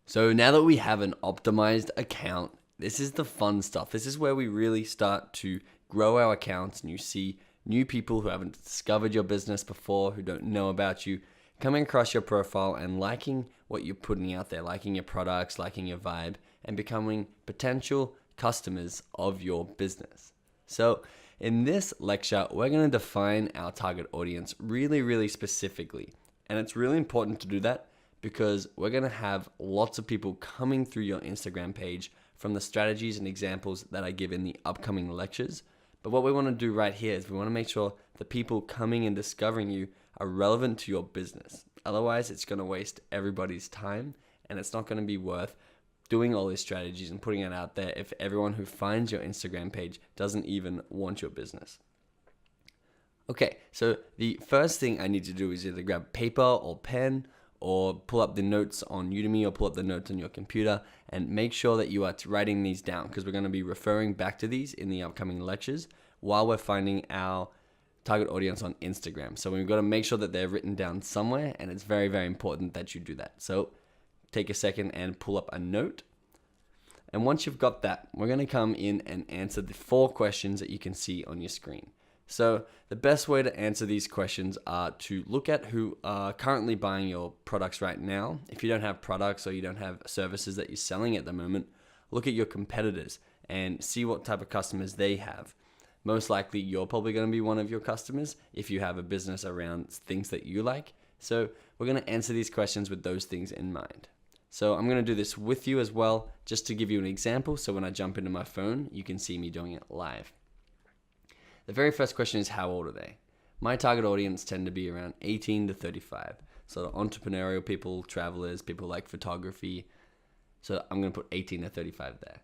So now that we have an optimized account, this is the fun stuff. This is where we really start to grow our accounts, and you see new people who haven't discovered your business before, who don't know about you, coming across your profile and liking what you're putting out there, liking your products, liking your vibe, and becoming potential customers of your business. So in this lecture, we're going to define our target audience really, really specifically. And it's really important to do that because we're going to have lots of people coming through your Instagram page from the strategies and examples that I give in the upcoming lectures. But what we want to do right here is we want to make sure the people coming and discovering you are relevant to your business. Otherwise, it's going to waste everybody's time, and it's not going to be worth doing all these strategies and putting it out there if everyone who finds your Instagram page doesn't even want your business. Okay, so the first thing I need to do is either grab paper or pen or pull up the notes on Udemy or pull up the notes on your computer and make sure that you are writing these down, because we're going to be referring back to these in the upcoming lectures while we're finding our target audience on Instagram. So we've got to make sure that they're written down somewhere, and it's very, very important that you do that. So take a second and pull up a note. And once you've got that, we're going to come in and answer the 4 questions that you can see on your screen. So the best way to answer these questions are to look at who are currently buying your products right now. If you don't have products or you don't have services that you're selling at the moment, look at your competitors and see what type of customers they have. Most likely you're probably going to be one of your customers if you have a business around things that you like. So we're going to answer these questions with those things in mind. So I'm going to do this with you as well, just to give you an example. So when I jump into my phone, you can see me doing it live. The very first question is, how old are they? My target audience tend to be around 18 to 35. So entrepreneurial people, travelers, people like photography. So I'm going to put 18 to 35 there.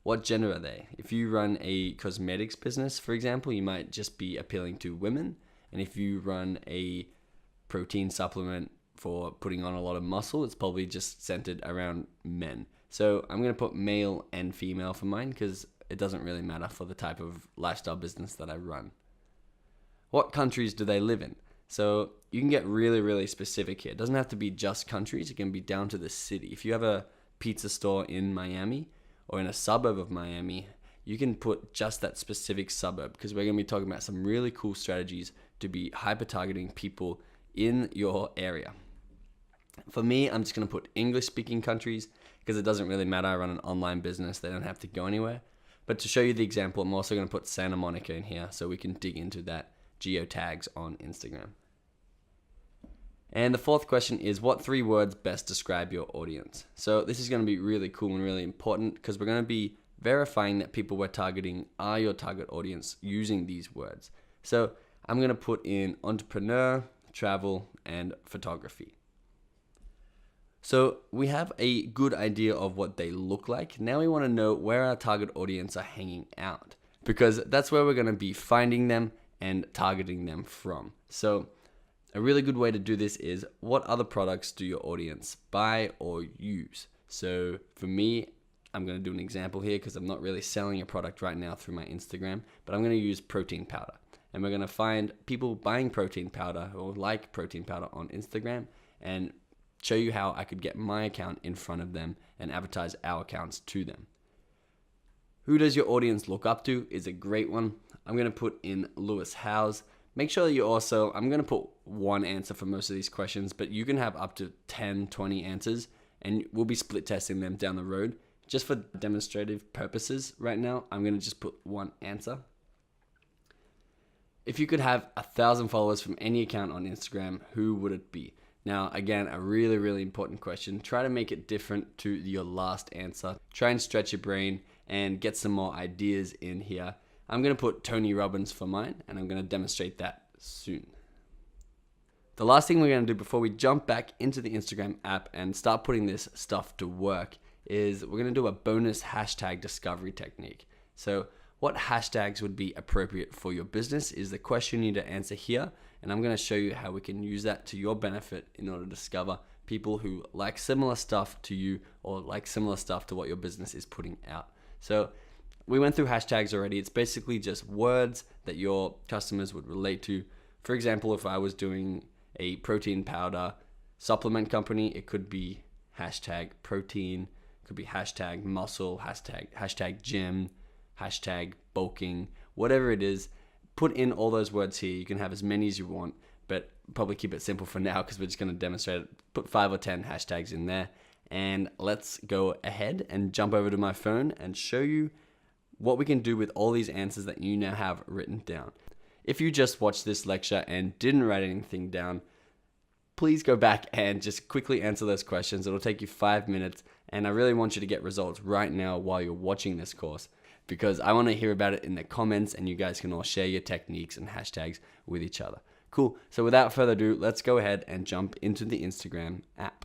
What gender are they? If you run a cosmetics business, for example, you might just be appealing to women. And if you run a protein supplement for putting on a lot of muscle, it's probably just centered around men. So I'm going to put male and female for mine because it doesn't really matter for the type of lifestyle business that I run. What countries do they live in? So you can get really, really specific here. It doesn't have to be just countries. It can be down to the city. If you have a pizza store in Miami or in a suburb of Miami, you can put just that specific suburb, because we're going to be talking about some really cool strategies to be hyper targeting people in your area. For me, I'm just going to put English speaking countries because it doesn't really matter. I run an online business. They don't have to go anywhere. But to show you the example, I'm also going to put Santa Monica in here so we can dig into that geo tags on Instagram. And the 4th question is, what 3 words best describe your audience? So this is going to be really cool and really important because we're going to be verifying that people we're targeting are your target audience using these words. So I'm going to put in entrepreneur, travel, and photography. So we have a good idea of what they look like. Now we want to know where our target audience are hanging out, because that's where we're going to be finding them and targeting them from. So a really good way to do this is, what other products do your audience buy or use? So for me, I'm going to do an example here because I'm not really selling a product right now through my Instagram, but I'm going to use protein powder. And we're going to find people buying protein powder or like protein powder on Instagram and show you how I could get my account in front of them and advertise our accounts to them. Who does your audience look up to is a great one. I'm going to put in Lewis Howes. Make sure that you also, I'm going to put one answer for most of these questions, but you can have up to 10, 20 answers, and we'll be split testing them down the road. Just for demonstrative purposes right now, I'm going to just put one answer. If you could have 1,000 followers from any account on Instagram, who would it be? Now, again, a really, really important question. Try to make it different to your last answer. Try and stretch your brain and get some more ideas in here. I'm going to put Tony Robbins for mine, and I'm going to demonstrate that soon. The last thing we're going to do before we jump back into the Instagram app and start putting this stuff to work is we're going to do a bonus hashtag discovery technique. So what hashtags would be appropriate for your business is the question you need to answer here. And I'm going to show you how we can use that to your benefit in order to discover people who like similar stuff to you or like similar stuff to what your business is putting out. So we went through hashtags already. It's basically just words that your customers would relate to. For example, if I was doing a protein powder supplement company, it could be hashtag protein, could be hashtag muscle, hashtag gym, hashtag bulking, whatever it is. Put in all those words here. You can have as many as you want, but probably keep it simple for now because we're just going to demonstrate it. Put 5 or 10 hashtags in there, and let's go ahead and jump over to my phone and show you what we can do with all these answers that you now have written down. If you just watched this lecture and didn't write anything down, please go back and just quickly answer those questions. It'll take you 5 minutes, and I really want you to get results right now while you're watching this course, because I want to hear about it in the comments, and you guys can all share your techniques and hashtags with each other. Cool. So without further ado, let's go ahead and jump into the Instagram app.